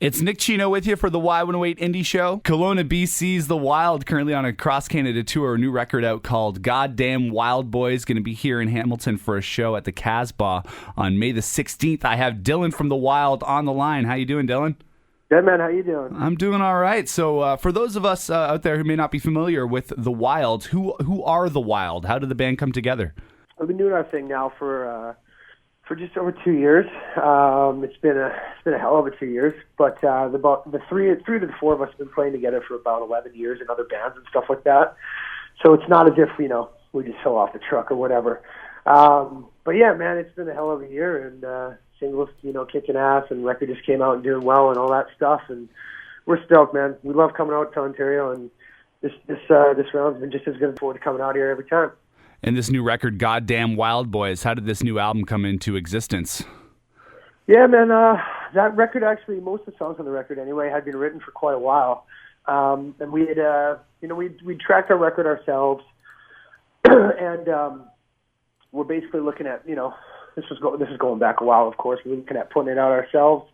It's Nick Cino with you for the Y108 Indie Show. Kelowna, BC's The Wild, currently on a cross-Canada tour. A new record out called Goddamn Wild Boys. Going to be here in Hamilton for a show at the Casbah on May the 16th. I have Dylan from The Wild on the line. How you doing, Dylan? Good, man. How you doing? I'm doing all right. So for those of us out there who may not be familiar with The Wild, who are The Wild? How did the band come together? We've been doing our thing now for just over 2 years. It's been a hell of a 2 years, but the three to the four of us have been playing together for about 11 years in other bands and stuff like that. So it's not as if we just fell off the truck or whatever. But yeah, man, it's been a hell of a year, and singles kicking ass, and record just came out and doing well and all that stuff, and we're stoked, man. We love coming out to Ontario, and this round's been just as good forward to coming out here every time. And this new record, Goddamn Wild Boys, how did this new album come into existence? Yeah, man, that record actually, most of the songs on the record anyway, had been written for quite a while. And we had, we tracked our record ourselves, and we're basically looking at, this is going back a while, of course. We're looking at putting it out ourselves.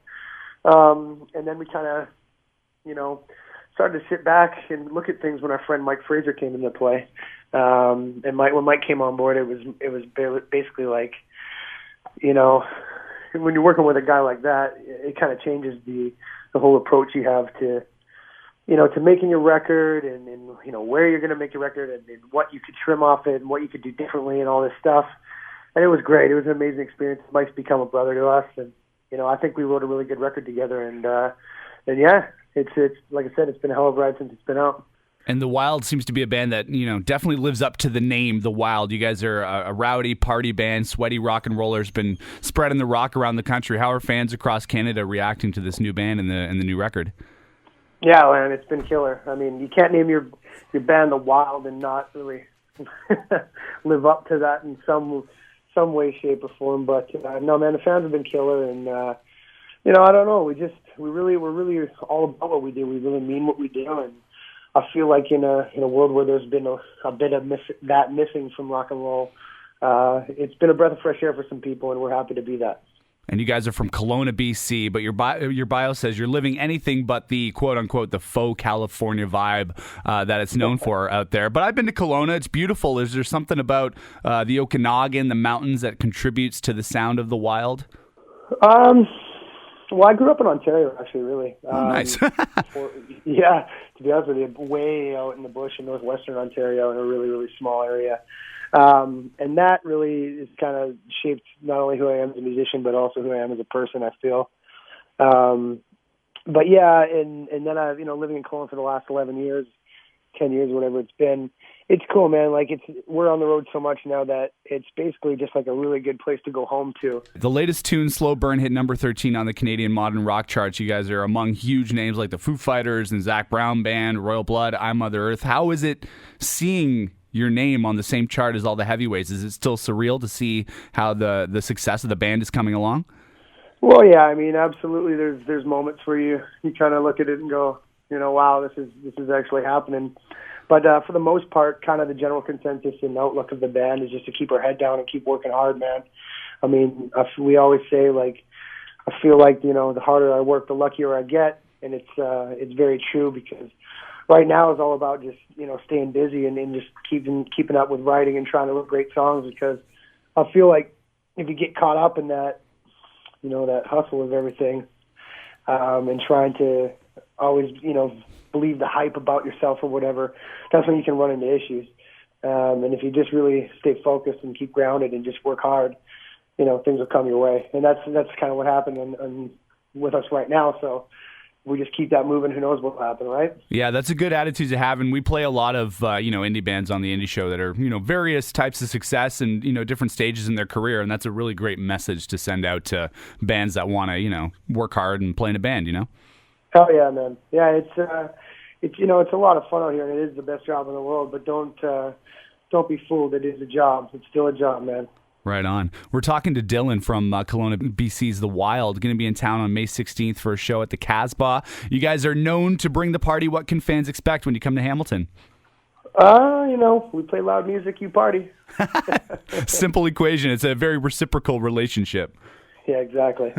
And then we kind of, started to sit back and look at things when our friend Mike Fraser came into play. And when Mike came on board, it was basically like, when you're working with a guy like that, it kind of changes the whole approach you have to making your record and where you're going to make your record and what you could trim off it and what you could do differently and all this stuff. And it was great. It was an amazing experience. Mike's become a brother to us, and I think we wrote a really good record together. And yeah, it's like I said, it's been a hell of a ride since it's been out. And The Wild seems to be a band that, definitely lives up to the name, The Wild. You guys are a rowdy party band, sweaty rock and rollers, been spreading the rock around the country. How are fans across Canada reacting to this new band and the new record? Yeah, man, it's been killer. I mean, you can't name your band The Wild and not really live up to that in some way, shape, or form. But no, man, the fans have been killer, and I don't know. We're really all about what we do. We really mean what we do, and I feel like in a world where there's been a bit of missing from rock and roll, it's been a breath of fresh air for some people, and we're happy to be that. And you guys are from Kelowna, BC, but your bio says you're living anything but the quote-unquote the faux California vibe that it's known for out there. But I've been to Kelowna. It's beautiful. Is there something about the Okanagan, the mountains, that contributes to the sound of The Wild? Well, I grew up in Ontario, actually, really. Nice. Yeah, to be honest with you, way out in the bush in northwestern Ontario in a really, really small area. And that really is kind of shaped not only who I am as a musician, but also who I am as a person, I feel. But yeah, and then I've, living in Kelowna for the last 11 years, 10 years, whatever it's been, it's cool, man. Like we're on the road so much now that it's basically just like a really good place to go home to. The latest tune, Slow Burn, hit number 13 on the Canadian Modern Rock charts. You guys are among huge names like the Foo Fighters and Zach Brown Band, Royal Blood, I'm Mother Earth. How is it seeing your name on the same chart as all the heavyweights? Is it still surreal to see how the success of the band is coming along? Well, yeah, I mean, absolutely. There's moments where you kind of look at it and go, wow, this is actually happening. But for the most part, kind of the general consensus and outlook of the band is just to keep our head down and keep working hard, man. I mean, we always say, like, I feel like, the harder I work, the luckier I get. And it's very true, because right now is all about just, staying busy and just keeping up with writing and trying to write great songs, because I feel like if you get caught up in that, that hustle of everything, and trying to always, believe the hype about yourself or whatever, that's when you can run into issues. And if you just really stay focused and keep grounded and just work hard, things will come your way. And that's kind of what happened with us right now. So we just keep that moving. Who knows what will happen, right? Yeah, that's a good attitude to have. And we play a lot of, indie bands on the Indie Show that are, various types of success and, different stages in their career. And that's a really great message to send out to bands that want to, work hard and play in a band, Oh yeah, man. Yeah, it's a lot of fun out here, and it is the best job in the world. But don't be fooled. It is a job. It's still a job, man. Right on. We're talking to Dylan from Kelowna, BC's The Wild. Going to be in town on May 16th for a show at the Casbah. You guys are known to bring the party. What can fans expect when you come to Hamilton? We play loud music, you party. Simple equation. It's a very reciprocal relationship. Yeah, exactly.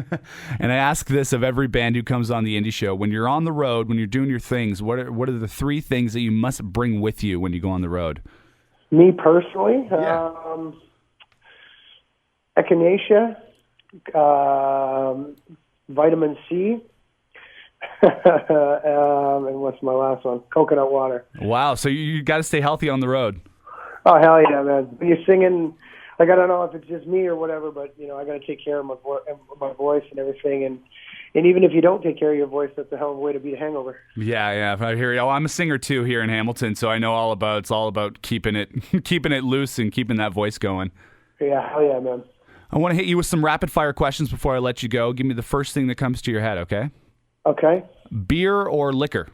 And I ask this of every band who comes on the indie show. When you're on the road, when you're doing your things, what are the 3 things that you must bring with you when you go on the road? Me personally, Yeah. echinacea, vitamin C, and what's my last one? Coconut water. Wow, so you got to stay healthy on the road. Oh, hell yeah, man. When you're singing, like, I don't know if it's just me or whatever, but, I got to take care of my voice and everything. And even if you don't take care of your voice, that's a hell of a way to beat a hangover. Yeah, I hear you. Oh, I'm a singer too here in Hamilton, so I know it's all about keeping it loose and keeping that voice going. Yeah, hell yeah, man. I want to hit you with some rapid fire questions before I let you go. Give me the first thing that comes to your head, okay? Okay. Beer or liquor?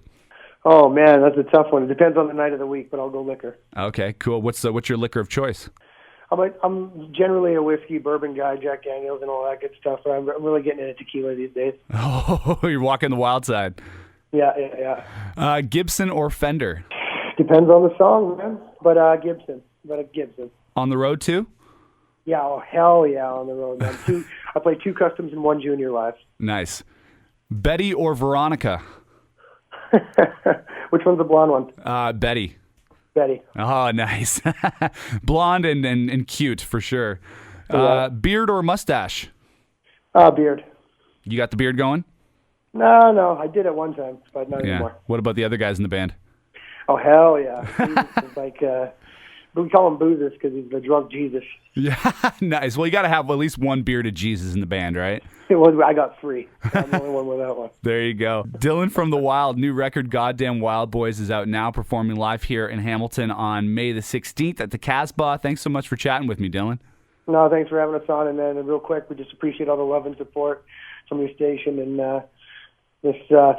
Oh, man, that's a tough one. It depends on the night of the week, but I'll go liquor. Okay, cool. What's your liquor of choice? I'm generally a whiskey, bourbon guy, Jack Daniels and all that good stuff, but I'm really getting into tequila these days. Oh, you're walking the wild side. Yeah. Gibson or Fender? Depends on the song, man. But Gibson. On the road too? Yeah, oh, hell yeah, on the road, man. I played 2 customs and 1 junior live. Nice. Betty or Veronica? Which one's the blonde one? Betty. Betty. Oh, nice. Blonde and cute for sure. Yeah. Beard or mustache? Beard. You got the beard going? No, I did it one time, but not anymore. What about the other guys in the band? Oh, hell yeah. He's like, we call him Boozes because he's the drunk Jesus. Yeah, nice. Well, you got to have at least one bearded Jesus in the band, right? I got 3. I'm the only one with that one. There you go. Dylan from the Wild, new record Goddamn Wild Boys is out now, performing live here in Hamilton on May the 16th at the Casbah. Thanks so much for chatting with me, Dylan. No, thanks for having us on. And then real quick, we just appreciate all the love and support from your station. And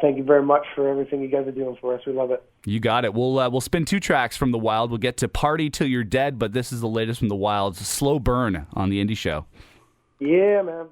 thank you very much for everything you guys are doing for us. We love it. You got it. We'll spin 2 tracks from the Wild. We'll get to Party Till You're Dead, but this is the latest from the Wild. It's a Slow Burn on the Indie Show. Yeah, man.